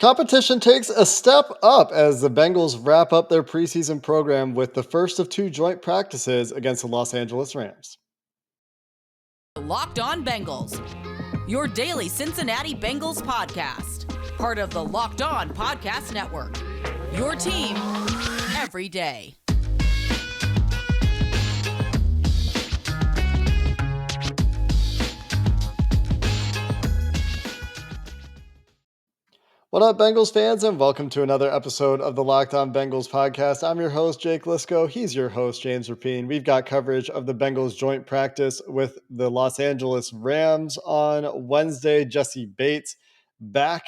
Competition takes a step up as the Bengals wrap up their preseason program with the first of two joint practices against the Los Angeles Rams. Locked On Bengals, your daily Cincinnati Bengals podcast. Part of the Locked On Podcast Network, your team every day. What up, Bengals fans, and welcome to another episode of the Locked On Bengals podcast. I'm your host, Jake Liscow. He's your host, James Rapien. We've got coverage of the Bengals joint practice with the Los Angeles Rams on Wednesday. Jesse Bates back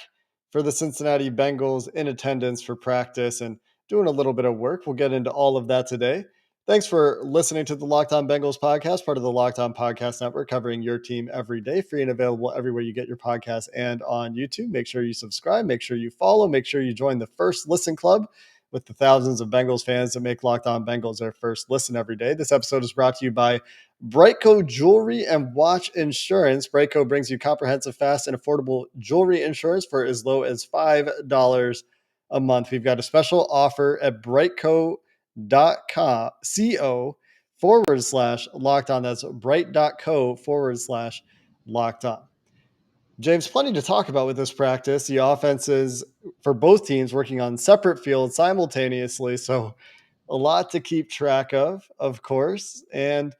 for the Cincinnati Bengals in attendance for practice and doing a little bit of work. We'll get into all of that today. Thanks for listening to the Locked On Bengals podcast, part of the Locked On Podcast Network, covering your team every day, free and available everywhere you get your podcasts and on YouTube. Make sure you subscribe, make sure you follow, make sure you join the First Listen Club with the thousands of Bengals fans that make Locked On Bengals their first listen every day. This episode is brought to you by Brightco Jewelry and Watch Insurance. Brightco brings you comprehensive, fast, and affordable jewelry insurance for as low as $5 a month. We've got a special offer at Brightco.co /locked on. That's bright.co/locked on. James, plenty to talk about with this practice. The offenses for both teams working on separate fields simultaneously. So a lot to keep track of course, and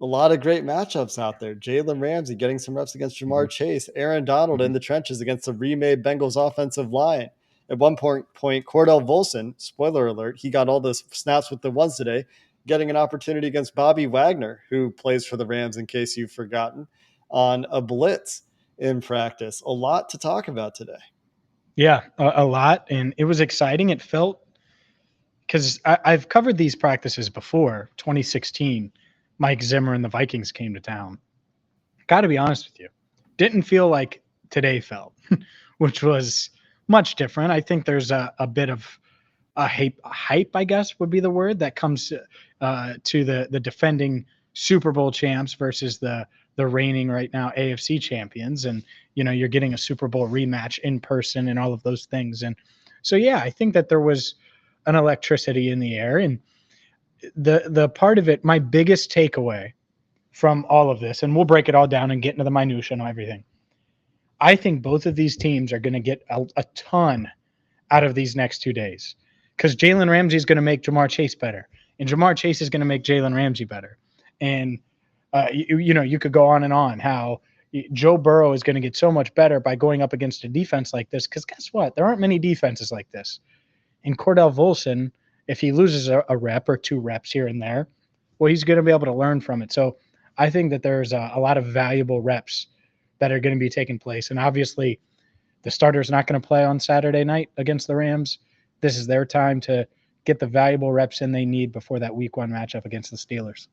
a lot of great matchups out there. Jalen Ramsey getting some reps against Jamar Chase, Aaron Donald in the trenches against the remade Bengals offensive line. At one point, Cordell Volson, spoiler alert, he got all the snaps with the ones today, getting an opportunity against Bobby Wagner, who plays for the Rams, in case you've forgotten, on a blitz in practice. A lot to talk about today. Yeah, a lot. And it was exciting. It felt, because I've covered these practices before. 2016, Mike Zimmer and the Vikings came to town. Got to be honest with you, didn't feel like today felt, which was much different. I think there's a bit of a hype, I guess would be the word, that comes to the defending Super Bowl champs versus the reigning right now AFC champions. And, you know, you're getting a Super Bowl rematch in person and all of those things. And so, yeah, I think that there was an electricity in the air. And the part of it, my biggest takeaway from all of this, and we'll break it all down and get into the minutia and everything. I think both of these teams are going to get a ton out of these next 2 days, because Jalen Ramsey is going to make Jamar Chase better, and Jamar Chase is going to make Jalen Ramsey better. And, you could go on and on how Joe Burrow is going to get so much better by going up against a defense like this, because guess what? There aren't many defenses like this. And Cordell Volson, if he loses a rep or 2 reps here and there, well, he's going to be able to learn from it. So I think that there's a lot of valuable reps that are going to be taking place. And obviously, the starter's not going to play on Saturday night against the Rams. This is their time to get the valuable reps in they need before that week 1 matchup against the Steelers.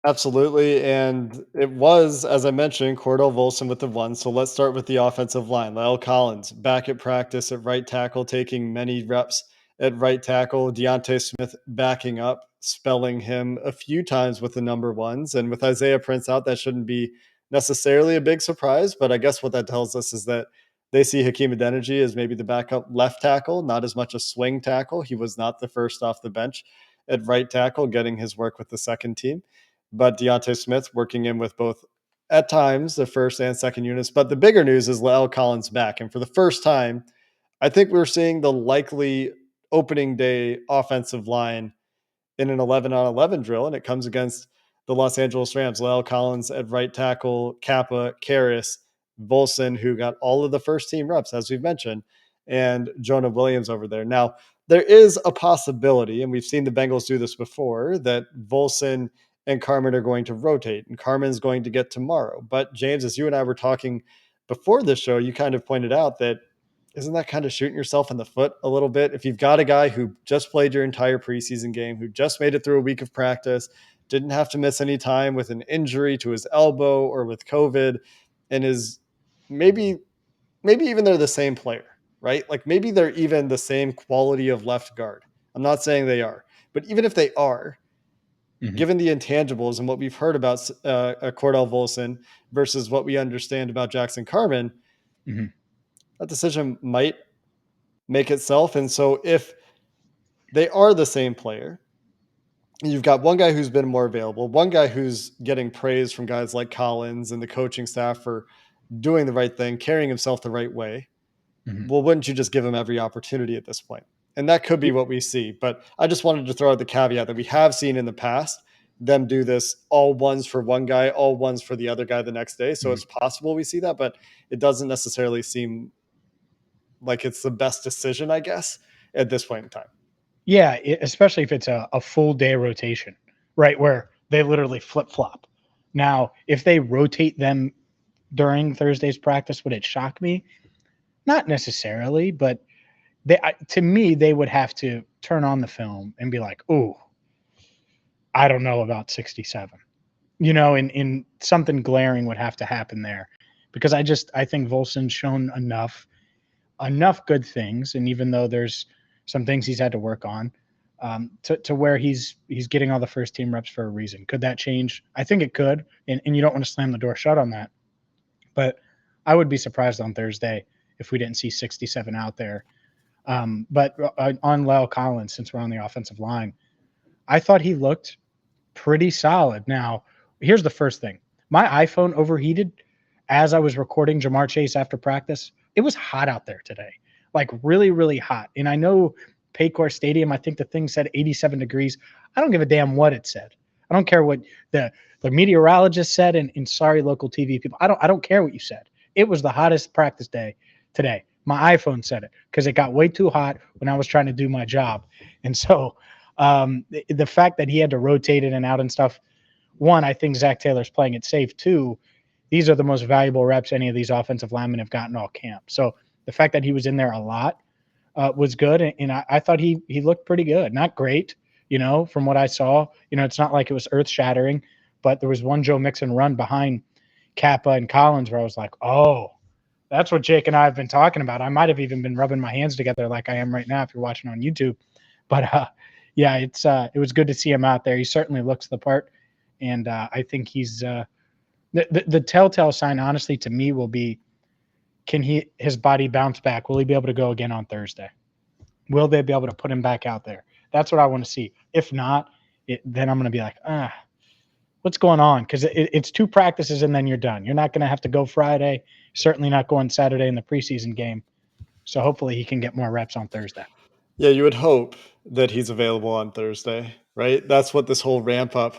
Absolutely. And it was, as I mentioned, Cordell Volson with the 1. So let's start with the offensive line. La'el Collins back at practice at right tackle, taking many reps at right tackle. Deontay Smith backing up, spelling him a few times with the number 1s. And with Isaiah Prince out, that shouldn't be necessarily a big surprise. But I guess what that tells us is that they see Hakeem Adeniji as maybe the backup left tackle, not as much a swing tackle. He was not the first off the bench at right tackle, getting his work with the second team. But Deontay Smith working in with both, at times, the first and second units. But the bigger news is La'el Collins back. And for the first time, I think we're seeing the likely opening day offensive line in an 11-on-11 drill, and it comes against the Los Angeles Rams. La'el Collins at right tackle, Kappa, Karras, Volson, who got all of the first team reps, as we've mentioned, and Jonah Williams over there. Now, there is a possibility, and we've seen the Bengals do this before, that Volson and Carmen are going to rotate, and Carmen's going to get tomorrow. But James, as you and I were talking before this show, you kind of pointed out that isn't that kind of shooting yourself in the foot a little bit? If you've got a guy who just played your entire preseason game, who just made it through a week of practice, didn't have to miss any time with an injury to his elbow or with COVID, and is maybe even they're the same player, right? Like maybe they're even the same quality of left guard. I'm not saying they are, but even if they are, given the intangibles and what we've heard about Cordell Volson versus what we understand about Jackson Carman, that decision might make itself. And so if they are the same player, you've got one guy who's been more available, one guy who's getting praise from guys like Collins and the coaching staff for doing the right thing, carrying himself the right way. Mhm. Well, wouldn't you just give him every opportunity at this point? And that could be what we see. But I just wanted to throw out the caveat that we have seen in the past them do this all ones for one guy, all ones for the other guy the next day. So Mhm. it's possible we see that, but it doesn't necessarily seem like it's the best decision, I guess, at this point in time. Yeah, especially if it's a full day rotation, right? Where they literally flip flop. Now, if they rotate them during Thursday's practice, would it shock me? Not necessarily, but to me, they would have to turn on the film and be like, "Oh, I don't know about 67." And something glaring would have to happen there because I think Volson's shown enough good things, and even though there's some things he's had to work on, to where he's getting all the first team reps for a reason. Could that change? I think it could, and you don't want to slam the door shut on that. But I would be surprised on Thursday if we didn't see 67 out there. But on Lyle Collins, since we're on the offensive line, I thought he looked pretty solid. Now, here's the first thing. My iPhone overheated as I was recording Jamar Chase after practice. It was hot out there today, like really, really hot. And I know Paycor Stadium, I think the thing said 87 degrees. I don't give a damn what it said. I don't care what the meteorologist said, and sorry, local TV people. I don't care what you said. It was the hottest practice day today. My iPhone said it because it got way too hot when I was trying to do my job. And so the fact that he had to rotate in and out and stuff, one, I think Zach Taylor's playing it safe. Two, these are the most valuable reps any of these offensive linemen have gotten all camp. So the fact that he was in there a lot was good. And I thought he looked pretty good. Not great, from what I saw. It's not like it was earth shattering, but there was one Joe Mixon run behind Kappa and Collins where I was like, oh, that's what Jake and I have been talking about. I might have even been rubbing my hands together like I am right now if you're watching on YouTube. But yeah, it was good to see him out there. He certainly looks the part. And I think he's the telltale sign, honestly, to me will be, can his body bounce back? Will he be able to go again on Thursday? Will they be able to put him back out there? That's what I want to see. If not, then I'm going to be like, what's going on? Because it's 2 practices and then you're done. You're not going to have to go Friday. Certainly not going Saturday in the preseason game. So hopefully he can get more reps on Thursday. Yeah, you would hope that he's available on Thursday, right? That's what this whole ramp up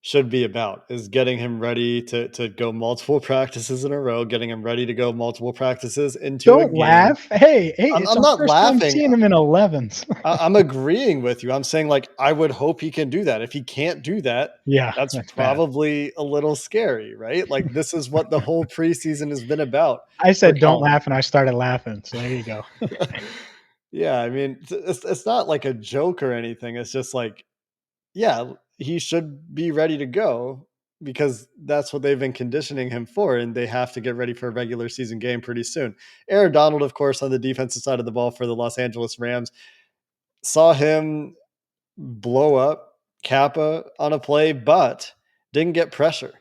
should be about, is getting him ready to go multiple practices in a row, getting him ready to go multiple practices into a Don't game. laugh. Hey, it's I'm the not first time laughing. seeing him in 11s. I'm agreeing with you. I'm saying, like, I would hope he can do that. If he can't do that, Yeah, that's that's bad. probably a little scary, right? Like, this is what the whole preseason has been about. I for said don't Colin. laugh, and I started laughing. So there you go. Yeah, I mean, it's not like a joke or anything. It's just like, yeah, he should be ready to go because that's what they've been conditioning him for, and they have to get ready for a regular season game pretty soon. Aaron Donald, of course, on the defensive side of the ball for the Los Angeles Rams, saw him blow up Kappa on a play, but didn't get pressure.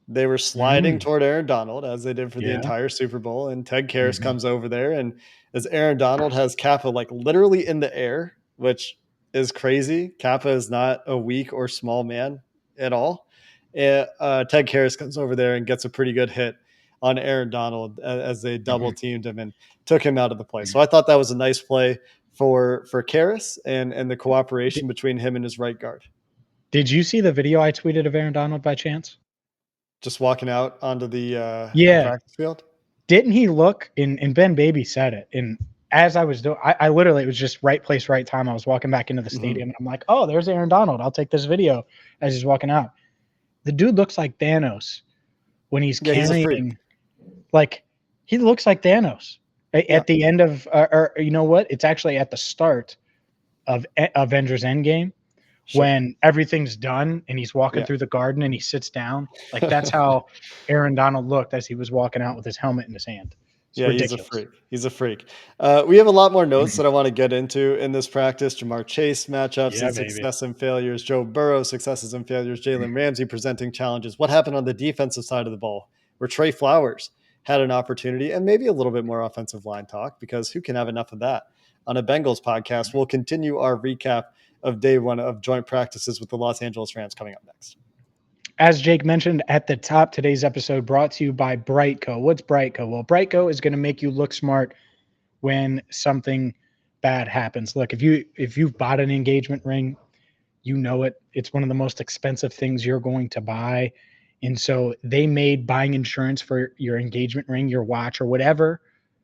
They were sliding toward Aaron Donald as they did for the Yeah. entire Super Bowl, and Ted Karras Mhm. comes over there, and as Aaron Donald has Kappa like literally in the air, which is crazy. Kappa is not a weak or small man at all. And, Ted Karras comes over there and gets a pretty good hit on Aaron Donald as they double Mhm. teamed him and took him out of the play. Mhm. So I thought that was a nice play for Karras and the Did, cooperation between him and his right guard. did you see the video I tweeted of Aaron Donald by chance? Just walking out onto the Yeah. practice field. Didn't he look, and Ben Baby said it, and as I was doing, I literally, it was just right place, right time. I was walking back into the Mhm. stadium, and I'm like, oh, there's Aaron Donald. I'll take this video as he's walking out. The dude looks like Thanos when he's Yeah, he's a freak. carrying, like, he looks like Thanos Yeah. at the end of, or you know what? It's actually at the start of Avengers Endgame. Sure. When everything's done and he's walking Yeah. through the garden and he sits down, like that's how Aaron Donald looked as he was walking out with his helmet in his hand. It's Yeah, he's a ridiculous. freak. He's a freak. We have a lot more notes that I want to get into in this practice. Jamar Chase matchups Yeah, and baby. success and failures. Joe Burrow successes and failures. Jalen Ramsey presenting challenges. What happened on the defensive side of the ball? Where Trey Flowers had an opportunity, and maybe a little bit more offensive line talk, because who can have enough of that on a Bengals podcast? We'll continue our recap of day one of joint practices with the Los Angeles Rams coming up next. As Jake mentioned at the top, today's episode brought to you by Brightco. What's Brightco? Well, Brightco is going to make you look smart when something bad happens. Look, if you've bought an engagement ring, you know it. It's one of the most expensive things you're going to buy. And so they made buying insurance for your engagement ring, your watch, or whatever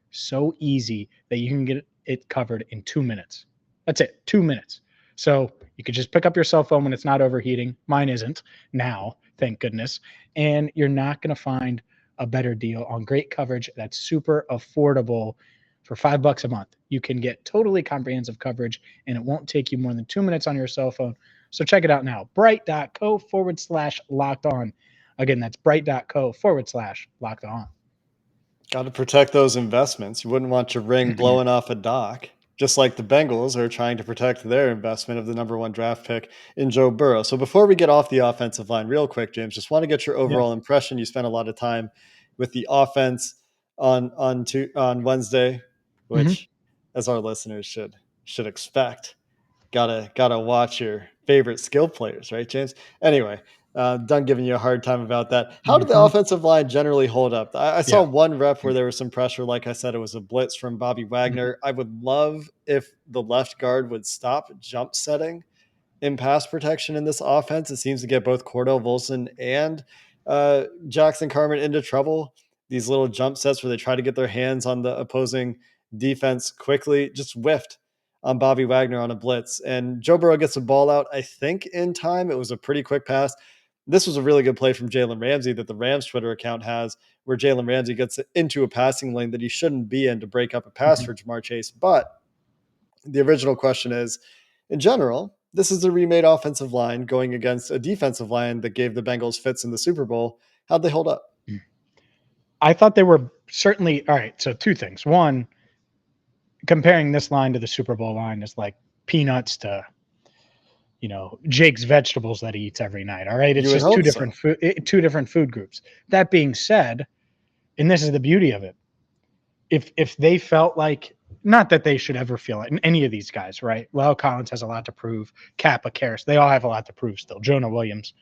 so easy that you can get it covered in 2 minutes. That's it, 2 minutes. So you could just pick up your cell phone when it's not overheating. Mine isn't now, thank goodness. And you're not going to find a better deal on great coverage that's super affordable. For $5 a month, you can get totally comprehensive coverage, and it won't take you more than 2 minutes on your cell phone. So check it out now. Bright.co/locked on. Again, that's bright.co/locked on. Got to protect those investments. You wouldn't want your ring blowing off a dock, just like the Bengals are trying to protect their investment of the number one draft pick in Joe Burrow. So before we get off the offensive line, real quick, James, just want to get your overall impression. You spent a lot of time with the offense on Wednesday, which, as our listeners should expect, gotta watch your favorite skill players, right, James? Anyway, done giving you a hard time about that. How did the offensive line generally hold up? I saw one rep where there was some pressure. Like I said, it was a blitz from Bobby Wagner. I would love if the left guard would stop jump setting in pass protection in this offense. It seems to get both Cordell Volson and Jackson Carman into trouble. These little jump sets where they try to get their hands on the opposing defense quickly, just whiffed on Bobby Wagner on a blitz. And Joe Burrow gets the ball out, I think, in time. It was a pretty quick pass. This was a really good play from Jalen Ramsey that the Rams Twitter account has, where Jalen Ramsey gets into a passing lane that he shouldn't be in to break up a pass for Jamar Chase. But the original question is, in general, this is a remade offensive line going against a defensive line that gave the Bengals fits in the Super Bowl. How'd they hold up? I thought they were certainly all right. So two things. One, comparing this line to the Super Bowl line is like peanuts to, Jake's vegetables that he eats every night. All right. It's just two different food groups. That being said, and this is the beauty of it, if they felt like, not that they should ever feel it, and any of these guys, right? Lyle Collins has a lot to prove. Kappa, Karras, they all have a lot to prove still. Jonah Williams.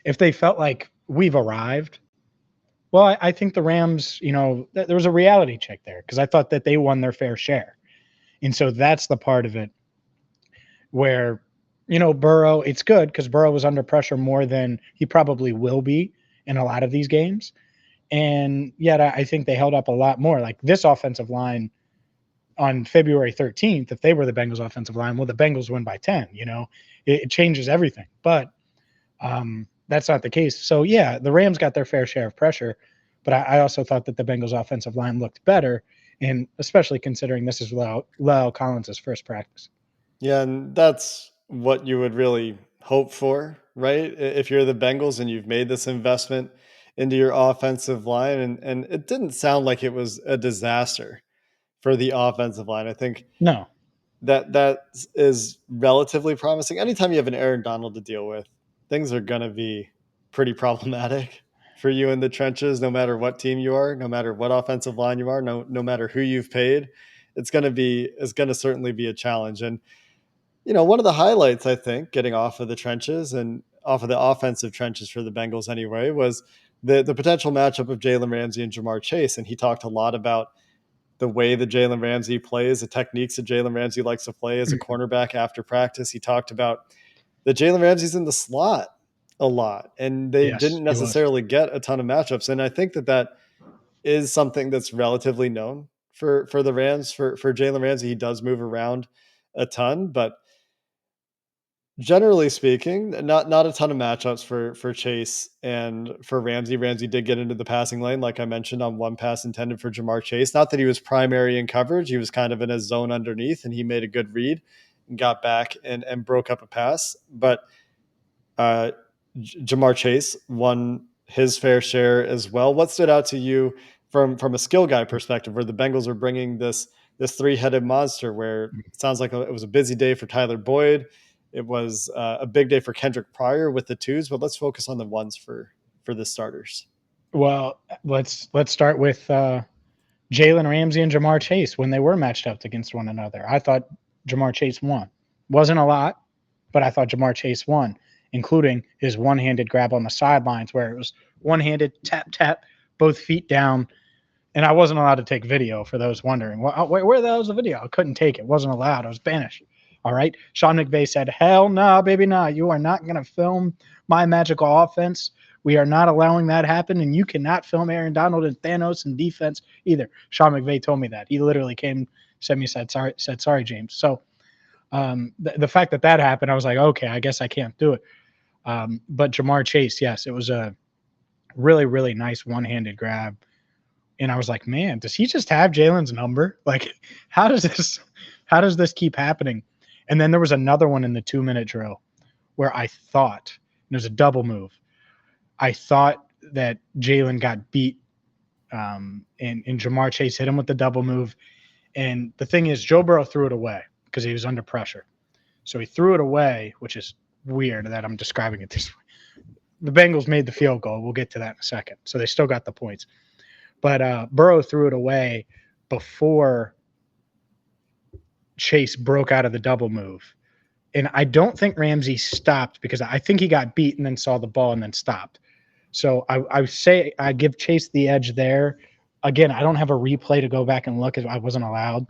If they felt like we've arrived, well, I think the Rams, there was a reality check there because I thought that they won their fair share. And so that's the part of it where, Burrow, it's good because Burrow was under pressure more than he probably will be in a lot of these games. And yet I think they held up a lot more. Like this offensive line on February 13th, if they were the Bengals offensive line, well, the Bengals win by 10, it changes everything. But that's not the case. So, yeah, the Rams got their fair share of pressure, but I also thought that the Bengals offensive line looked better, and especially considering this is Lyle Collins' first practice. Yeah, and that's what you would really hope for, right? If you're the Bengals and you've made this investment into your offensive line, and it didn't sound like it was a disaster for the offensive line. I think No. that is relatively promising. Anytime you have an Aaron Donald to deal with, things are going to be pretty problematic for you in the trenches, no matter what team you are, no matter what offensive line you are, no matter who you've paid. It's going to certainly be a challenge. And, one of the highlights, I think, getting off of the trenches and off of the offensive trenches for the Bengals anyway, was the potential matchup of Jalen Ramsey and Jamar Chase. And he talked a lot about the way that Jalen Ramsey plays, the techniques that Jalen Ramsey likes to play as a cornerback after practice. He talked about that Jalen Ramsey's in the slot a lot, and they didn't necessarily get a ton of matchups. And I think that is something that's relatively known for the Rams, for Jalen Ramsey. He does move around a ton, but generally speaking, not a ton of matchups for Chase and for Ramsey. Ramsey did get into the passing lane, like I mentioned, on one pass intended for Jamar Chase. Not that he was primary in coverage. He was kind of in a zone underneath, and he made a good read and got back and broke up a pass. But Jamar Chase won his fair share as well. What stood out to you from a skill guy perspective, where the Bengals are bringing this three-headed monster, where it sounds like it was a busy day for Tyler Boyd. It was a big day for Kendrick Pryor with the twos, but let's focus on the ones for the starters. Well, let's start with Jalen Ramsey and Jamar Chase when they were matched up against one another. I thought Jamar Chase won. Wasn't a lot, but I thought Jamar Chase won, including his one-handed grab on the sidelines where it was one-handed tap tap, both feet down. And I wasn't allowed to take video for those wondering. Well, where the hell was the video? I couldn't take it. Wasn't allowed. I was banished. All right. Sean McVay said, hell no, baby, no. You are not going to film my magical offense. We are not allowing that happen. And you cannot film Aaron Donald and Thanos in defense either. Sean McVay told me that. He literally came, said sorry, James. So the fact that happened, I was like, okay, I guess I can't do it. But Jamar Chase, yes, it was a really, really nice one-handed grab. And I was like, man, does he just have Jalen's number? Like, how does this keep happening? And then there was another one in the 2-minute drill where I thought, and it was a double move, I thought that Jalen got beat, and Jamar Chase hit him with the double move. And the thing is, Joe Burrow threw it away because he was under pressure. So he threw it away, which is weird that I'm describing it this way. The Bengals made the field goal. We'll get to that in a second. So they still got the points. But Burrow threw it away before Chase broke out of the double move. And I don't think Ramsey stopped because I think he got beat and then saw the ball and then stopped. So I say I give Chase the edge there. Again, I don't have a replay to go back and look as I wasn't allowed.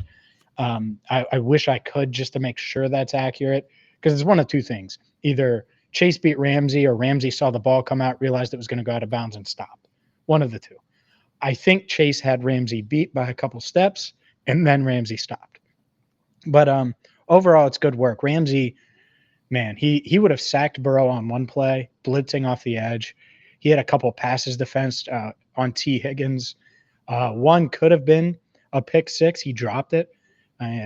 I wish I could just to make sure that's accurate because it's one of two things. Either Chase beat Ramsey or Ramsey saw the ball come out, realized it was going to go out of bounds and stop. One of the two. I think Chase had Ramsey beat by a couple steps, and then Ramsey stopped. But overall, it's good work. Ramsey, man, he would have sacked Burrow on one play, blitzing off the edge. He had a couple passes defensed on T. Higgins. One could have been a pick six. He dropped it.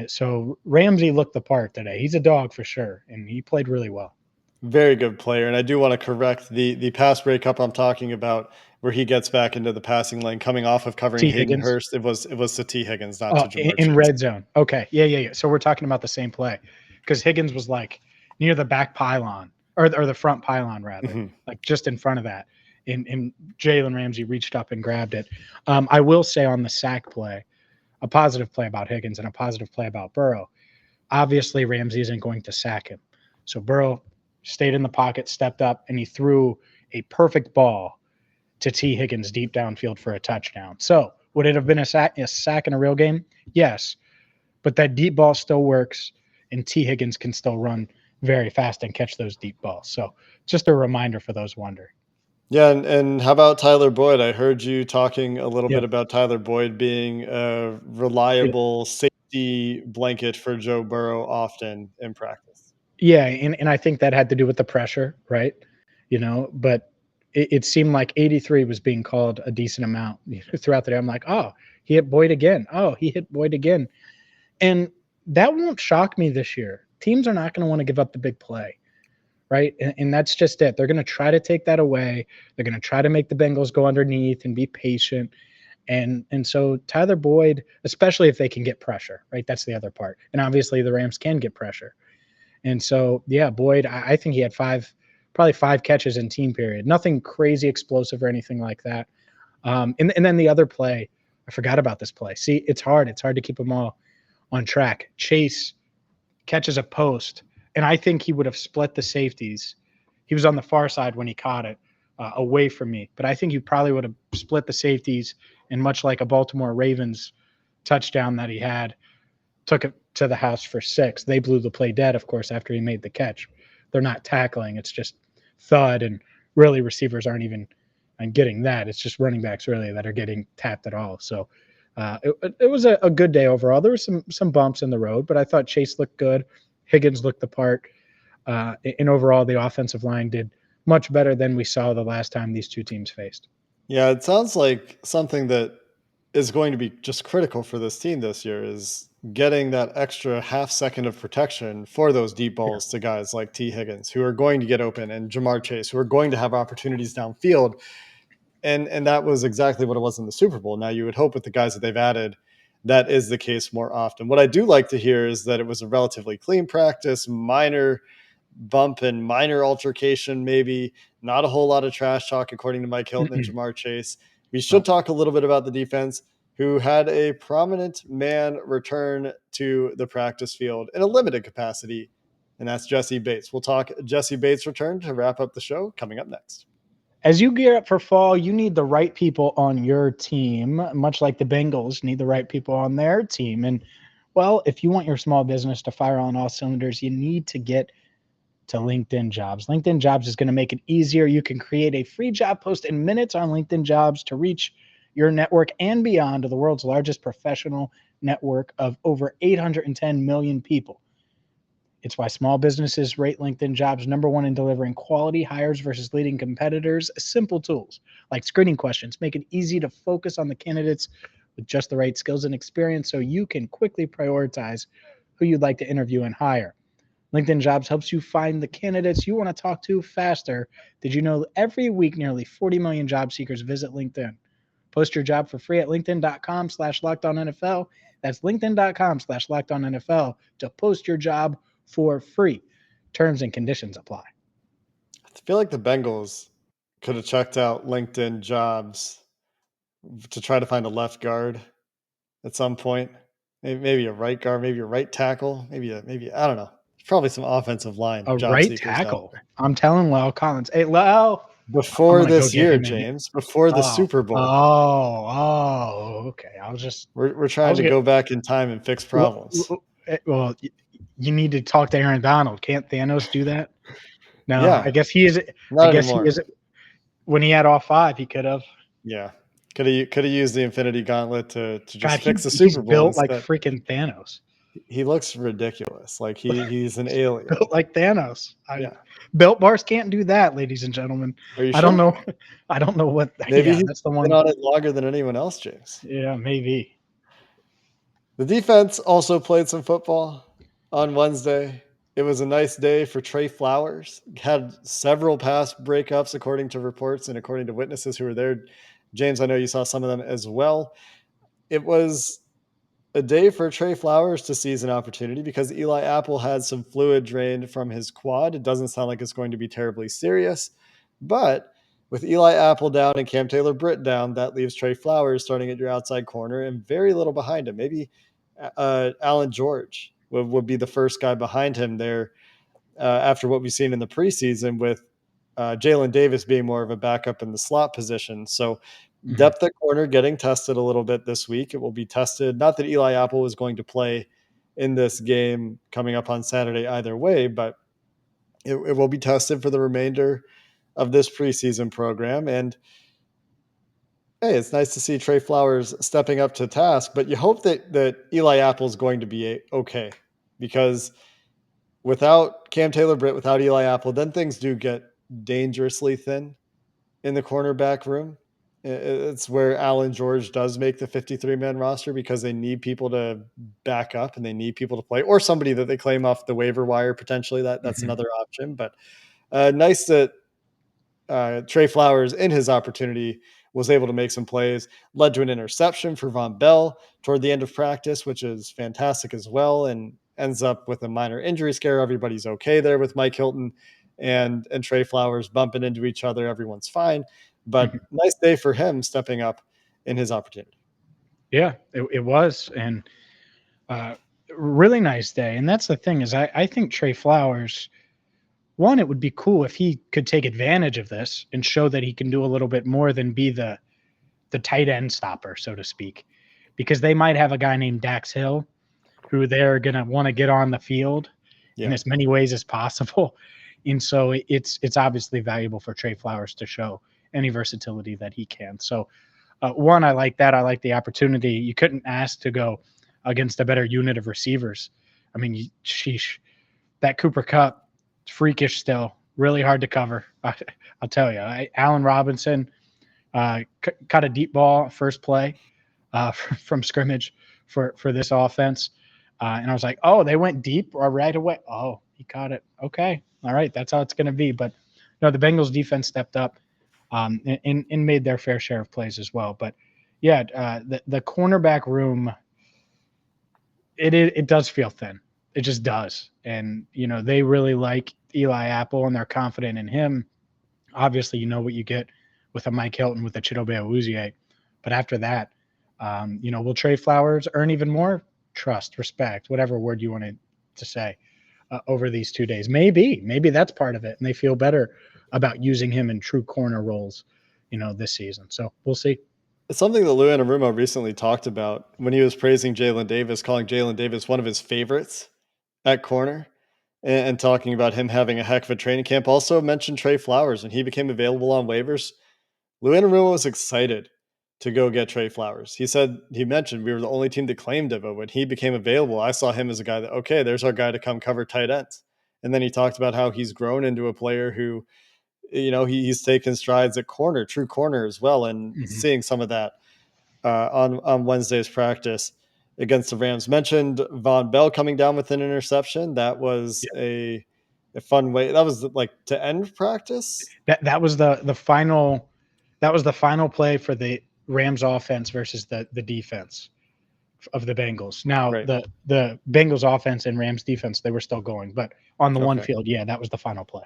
So Ramsey looked the part today. He's a dog for sure, and he played really well. Very good player. And I do want to correct the pass breakup I'm talking about where he gets back into the passing lane coming off of covering T. Hayden Higgins. Hurst. It was to T. Higgins, not to Jamar in Chase. red zone. Okay. Yeah. So we're talking about the same play because Higgins was like near the back pylon or the front pylon rather, like just in front of that. And Jalen Ramsey reached up and grabbed it. I will say on the sack play, a positive play about Higgins and a positive play about Burrow. Obviously, Ramsey isn't going to sack him. So Burrow stayed in the pocket, stepped up, and he threw a perfect ball to T. Higgins deep downfield for a touchdown. So would it have been a sack in a real game? Yes. But that deep ball still works, and T. Higgins can still run very fast and catch those deep balls. So just a reminder for those wondering. Yeah, and how about Tyler Boyd? I heard you talking a little bit about Tyler Boyd being a reliable safety blanket for Joe Burrow often in practice. Yeah, and I think that had to do with the pressure, right? But it seemed like 83 was being called a decent amount throughout the day. I'm like, oh, he hit Boyd again. Oh, he hit Boyd again. And that won't shock me this year. Teams are not going to want to give up the big play, right? And that's just it. They're going to try to take that away. They're going to try to make the Bengals go underneath and be patient. And so Tyler Boyd, especially if they can get pressure, right? That's the other part. And obviously the Rams can get pressure. And so, yeah, Boyd, I think he had probably five catches in team period. Nothing crazy explosive or anything like that. And then the other play, I forgot about this play. See, it's hard. It's hard to keep them all on track. Chase catches a post, and I think he would have split the safeties. He was on the far side when he caught it away from me. But I think he probably would have split the safeties, and much like a Baltimore Ravens touchdown that he had, took it to the house for 6. They blew the play dead, of course, after he made the catch. They're not tackling. It's just thud, and really receivers aren't even getting that. It's just running backs really that are getting tapped at all. So it was a good day overall. There were some bumps in the road, but I thought Chase looked good. Higgins looked the part. And overall, the offensive line did much better than we saw the last time these two teams faced. Yeah, it sounds like something that is going to be just critical for this team this year is getting that extra half second of protection for those deep balls to guys like T. Higgins, who are going to get open, and Jamar Chase, who are going to have opportunities downfield. And that was exactly what it was in the Super Bowl. Now, you would hope with the guys that they've added, that is the case more often. What I do like to hear is that it was a relatively clean practice, minor bump and minor altercation, maybe not a whole lot of trash talk, according to Mike Hilton and Jamar Chase. We should Well, talk a little bit about the defense, who had a prominent man return to the practice field in a limited capacity, and that's Jesse Bates. We'll talk Jesse Bates' return to wrap up the show coming up next. as you gear up for fall, you need the right people on your team, much like the Bengals need the right people on their team. And, well, if you want your small business to fire on all cylinders, you need to get to LinkedIn Jobs. LinkedIn Jobs is going to make it easier. You can create a free job post in minutes on LinkedIn Jobs to reach your network and beyond to the world's largest professional network of over 810 million people. It's why small businesses rate LinkedIn Jobs #1 in delivering quality hires versus leading competitors. Simple tools like screening questions make it easy to focus on the candidates with just the right skills and experience so you can quickly prioritize who you'd like to interview and hire. LinkedIn Jobs helps you find the candidates you want to talk to faster. Did you know every week nearly 40 million job seekers visit LinkedIn? Post your job for free at linkedin.com/lockedonnfl. That's linkedin.com/lockedonnfl to post your job for free. Terms and conditions apply. I feel like the Bengals could have checked out LinkedIn Jobs to try to find a left guard at some point. Maybe a right guard, maybe a right tackle, maybe I don't know. There's probably some offensive line A job right seekers out tackle. there. I'm telling Lyle Collins. Hey, Lyle, I'm Before going to go this get year, him in. James, before the Oh, Super Bowl, okay. we're I trying was to going go back in time and fix problems. well, you need to talk to Aaron Donald. Can't Thanos do that? No, Yeah, I not guess he anymore. is. When he had all five, he could have. Yeah, could have used the Infinity Gauntlet to God, just fix the he's Super Bowl built like instead. freaking Thanos. He looks ridiculous, like he's an alien. Built like Thanos. Yeah, Built bars can't do that, ladies and gentlemen. are you I don't sure? know. I don't know what. Maybe Yeah, he's that's the been one. on it longer than anyone else, James. Yeah, maybe. The defense also played some football on Wednesday. It was a nice day for Trey Flowers. Had several pass breakups, according to reports and according to witnesses who were there. James, I know you saw some of them as well. It was a day for Trey Flowers to seize an opportunity because Eli Apple had some fluid drained from his quad. It doesn't sound like it's going to be terribly serious, but with Eli Apple down and Cam Taylor-Britt down, that leaves Trey Flowers starting at your outside corner and very little behind him. Maybe Alan George would be the first guy behind him there after what we've seen in the preseason with Jalen Davis being more of a backup in the slot position. So Mhm. depth at corner getting tested a little bit this week. It will be tested. Not that Eli Apple is going to play in this game coming up on Saturday either way, but it will be tested for the remainder of this preseason program. And hey, it's nice to see Trey Flowers stepping up to task, but you hope that Eli Apple is going to be okay because without Cam Taylor-Britt, without Eli Apple, then things do get dangerously thin in the cornerback room. It's where Alan George does make the 53-man roster because they need people to back up and they need people to play, or somebody that they claim off the waiver wire potentially. That's Mhm. another option. But nice that Trey Flowers, in his opportunity, was able to make some plays, led to an interception for Von Bell toward the end of practice, which is fantastic as well, and ends up with a minor injury scare. Everybody's okay there with Mike Hilton and Trey Flowers bumping into each other. Everyone's fine. But Mhm. nice day for him stepping up in his opportunity. Yeah, it was, and uh, really nice day. And that's the thing is, I think Trey Flowers. One, it would be cool if he could take advantage of this and show that he can do a little bit more than be the tight end stopper, so to speak, because they might have a guy named Dax Hill who they're going to want to get on the field in Yeah. as many ways as possible. And so it's obviously valuable for Trey Flowers to show any versatility that he can. So one, I like that. I like the opportunity. You couldn't ask to go against a better unit of receivers. I mean, sheesh, that Cooper Cup, freakish still, really hard to cover. I'll tell you. Allen Robinson caught a deep ball first play from scrimmage for this offense. And I was like, oh, they went deep right away. Oh, he caught it. Okay. All right. That's how it's going to be. But no, the Bengals defense stepped up and made their fair share of plays as well. But yeah, the cornerback room, it does feel thin. It just does. And, they really like Eli Apple and they're confident in him. Obviously, you know what you get with a Mike Hilton, with a Chidobe Awuzie. But after that, will Trey Flowers earn even more trust, respect, whatever word you wanted to say over these 2 days? Maybe that's part of it, and they feel better about using him in true corner roles, this season. So we'll see. It's something that Lou Anarumo recently talked about when he was praising Jalen Davis, calling Jalen Davis one of his favorites at corner, and talking about him having a heck of a training camp. Also mentioned Trey Flowers when he became available on waivers. Lou Anarumo was excited to go get Trey Flowers. He mentioned we were the only team that claimed it, but when he became available, I saw him as a guy that, okay, there's our guy to come cover tight ends. And then he talked about how he's grown into a player who, he's taken strides at corner, true corner as well, and seeing some of that on Wednesday's practice against the Rams. Mentioned Von Bell coming down with an interception. That was a fun way. That was like to end practice. That was the final. That was the final play for the Rams offense versus the defense of the Bengals. Now Right. the Bengals offense and Rams defense, they were still going, but on the one Okay. field, that was the final play.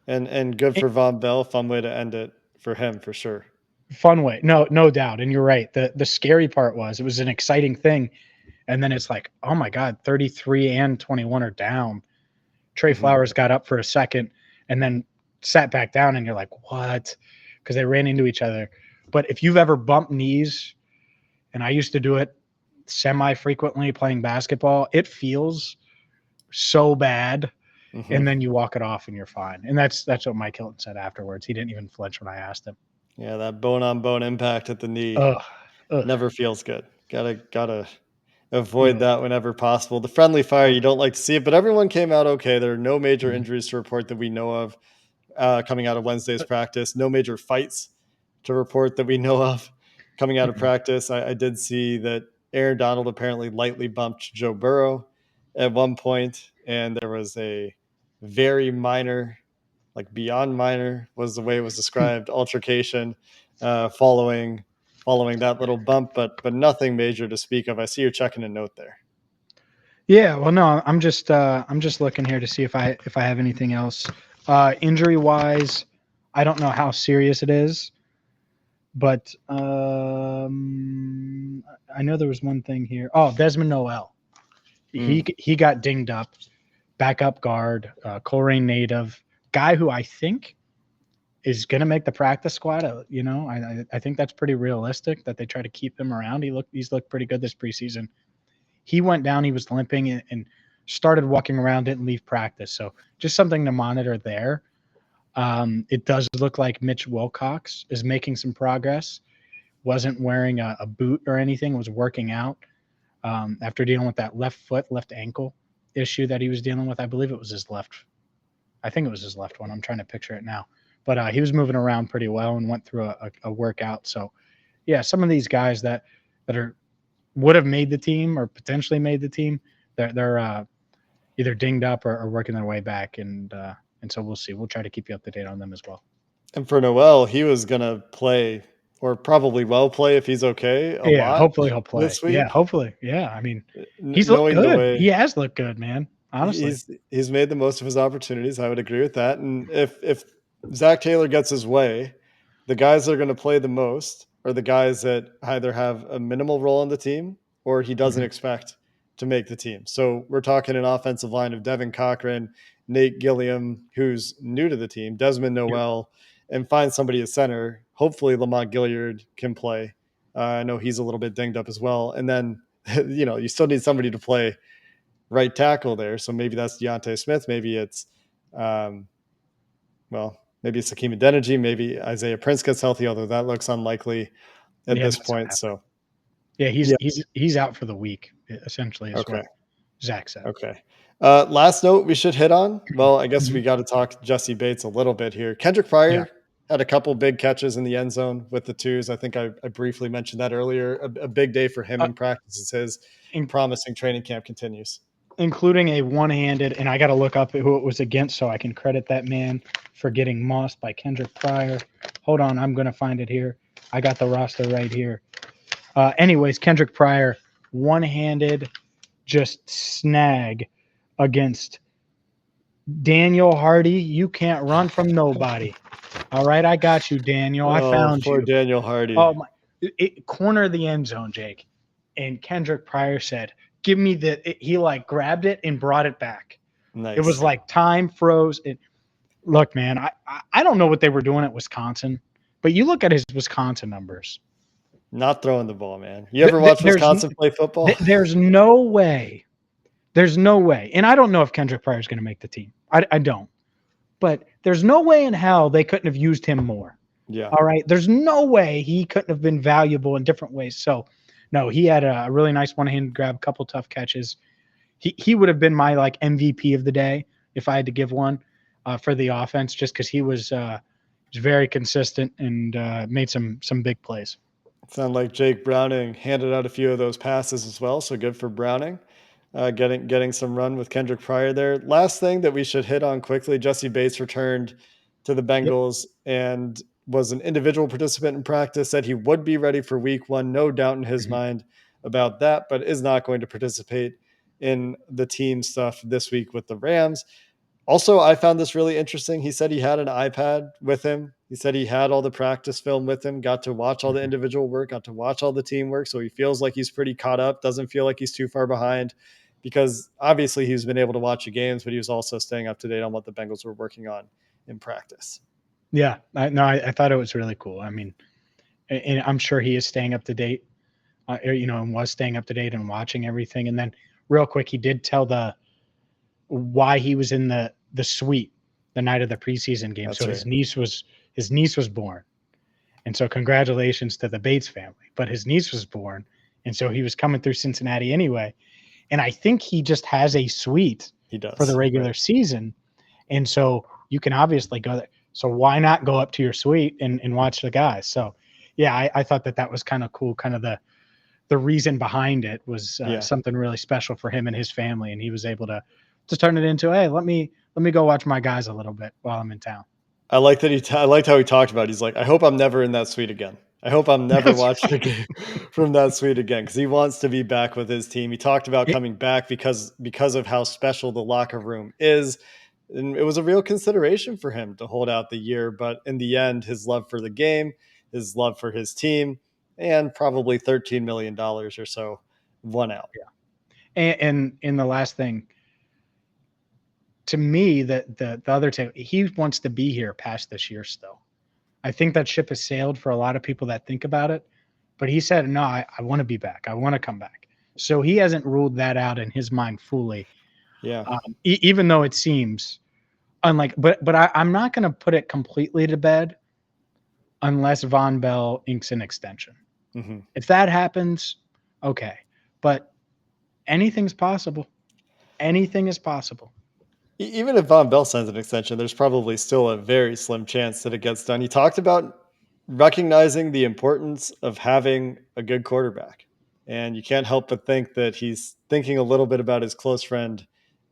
And good for Von Bell. Fun way to end it for him for sure. Fun way, no doubt. And you're right. The scary part was it was an exciting thing, and then it's like, oh my God, 33 and 21 are down. Trey Flowers got up for a second and then sat back down, and you're like, what? Because they ran into each other. But if you've ever bumped knees, and I used to do it semi-frequently playing basketball, it feels so bad. And then you walk it off and you're fine. And that's what Mike Hilton said afterwards. He didn't even flinch when I asked him. Yeah, that bone-on-bone impact at the knee never feels good. Gotta avoid that whenever possible. The friendly fire, you don't like to see it, but everyone came out okay. There are no major injuries to report that we know of coming out of Wednesday's practice. No major fights to report that we know of coming out of practice. I did see that Aaron Donald apparently lightly bumped Joe Burrow at one point, and there was a very minor, like beyond minor was the way it was described, altercation following that little bump, but nothing major to speak of. I see you're checking a note there. Yeah, well, no, I'm just looking here to see if I have anything else. Injury wise, I don't know how serious it is, but I know there was one thing here. Oh, Desmond Noel, he got dinged up, backup guard, Coleraine native guy who I think is going to make the practice squad. I think that's pretty realistic that they try to keep him around. He's looked pretty good this preseason. He went down, he was limping and started walking around, didn't leave practice. So just something to monitor there. It does look like Mitch Wilcox is making some progress. Wasn't wearing a boot or anything, was working out after dealing with that left ankle issue that he was dealing with. I believe it was his left. I think it was his left one. I'm trying to picture it now. But he was moving around pretty well and went through a workout. So, yeah, some of these guys that would have made the team or potentially made the team, they're either dinged up or working their way back. And so we'll see. We'll try to keep you up to date on them as well. And for Noel, he was going to play or probably play if he's okay a lot. Hopefully he'll play this week. Yeah, hopefully. Yeah, I mean, he's looked good. He has looked good, man. Honestly, he's made the most of his opportunities. I would agree with that. And if Zach Taylor gets his way, the guys that are going to play the most are the guys that either have a minimal role on the team or he doesn't expect to make the team. So we're talking an offensive line of Devin Cochran, Nate Gilliam, who's new to the team, Desmond Noel, and find somebody at center. Hopefully Lamont Gilliard can play. I know he's a little bit dinged up as well. And then, you still need somebody to play right tackle there. So maybe that's Deontay Smith. Maybe it's, maybe it's Hakeem Adeniji. Maybe Isaiah Prince gets healthy, although that looks unlikely at this point. So he's out for the week, essentially, is what Zach said. Okay. Last note we should hit on. Well, I guess we got to talk Jesse Bates a little bit here. Kendrick Pryor had a couple big catches in the end zone with the twos. I think I briefly mentioned that earlier. A big day for him in practice as his promising training camp continues. Including a one-handed, and I got to look up who it was against so I can credit that man for getting mossed by Kendrick Pryor. Hold on, I'm going to find it here. I got the roster right here. Anyways, Kendrick Pryor, one-handed just snag against Daniel Hardy. You can't run from nobody. All right, I got you, Daniel. I found you. Poor Daniel Hardy. Oh, corner of the end zone, Jake. And Kendrick Pryor said, give me he like grabbed it and brought it back. Nice. It was like time froze. Look, man, I don't know what they were doing at Wisconsin, but you look at his Wisconsin numbers. Not throwing the ball, man. You ever watch Wisconsin play football? There's no way. There's no way. And I don't know if Kendrick Pryor is going to make the team. I don't. But there's no way in hell they couldn't have used him more. Yeah. All right. There's no way he couldn't have been valuable in different ways. So, no, he had a really nice one-hand grab, couple tough catches. He would have been my like MVP of the day if I had to give one for the offense, just because he was very consistent and made some big plays. Sound like Jake Browning handed out a few of those passes as well. So good for Browning. Getting some run with Kendrick Pryor there. Last thing that we should hit on quickly, Jesse Bates returned to the Bengals and was an individual participant in practice, said he would be ready for week 1. No doubt in his mind about that, but is not going to participate in the team stuff this week with the Rams. Also, I found this really interesting. He said he had an iPad with him. He said he had all the practice film with him, got to watch all the individual work, got to watch all the team work. So he feels like he's pretty caught up, doesn't feel like he's too far behind, because obviously he's been able to watch the games, but he was also staying up to date on what the Bengals were working on in practice. Yeah, I thought it was really cool. I mean, and I'm sure he is staying up to date, and was staying up to date and watching everything. And then real quick, he did tell why he was in the suite the night of the preseason game. That's so right. His niece was born. And so congratulations to the Bates family, but his niece was born. And so he was coming through Cincinnati anyway. And I think he just has a suite for the regular season. And so you can obviously go there. So why not go up to your suite and watch the guys? So yeah, I thought that was kind of cool. Kind of the reason behind it was something really special for him and his family. And he was able to turn it into, hey, let me go watch my guys a little bit while I'm in town. I like that I liked how he talked about it. He's like, I hope I'm never in that suite again. I hope I'm never watching a game from that suite again, because he wants to be back with his team. He talked about coming back because of how special the locker room is. And it was a real consideration for him to hold out the year. But in the end, his love for the game, his love for his team, and probably $13 million or so won out. Yeah. And the last thing, to me, the other thing, he wants to be here past this year still. I think that ship has sailed for a lot of people that think about it. But he said, no, I want to be back. I want to come back. So he hasn't ruled that out in his mind fully. Yeah. Even though it seems unlike, but I'm not going to put it completely to bed unless Von Bell inks an extension. Mm-hmm. If that happens, okay. But anything's possible. Anything is possible. Even if Von Bell signs an extension, there's probably still a very slim chance that it gets done. He talked about recognizing the importance of having a good quarterback. And you can't help but think that he's thinking a little bit about his close friend,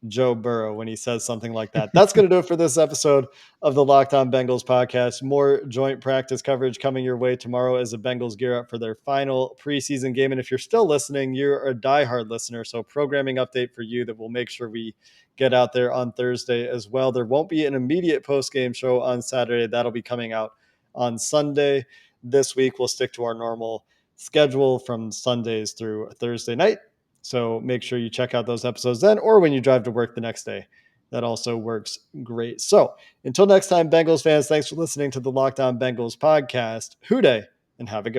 Joe Burrow, when he says something like that. That's going to do it for this episode of the Locked On Bengals podcast. More joint practice coverage coming your way tomorrow as the Bengals gear up for their final preseason game. And if you're still listening, you're a diehard listener. So programming update for you that will make sure we get out there on Thursday as well. There won't be an immediate post-game show on Saturday. That'll be coming out on Sunday. This week, we'll stick to our normal schedule from Sundays through Thursday night. So make sure you check out those episodes then, or when you drive to work the next day. That also works great. So until next time, Bengals fans, thanks for listening to the Locked On Bengals podcast. Hoo day, and have a good one.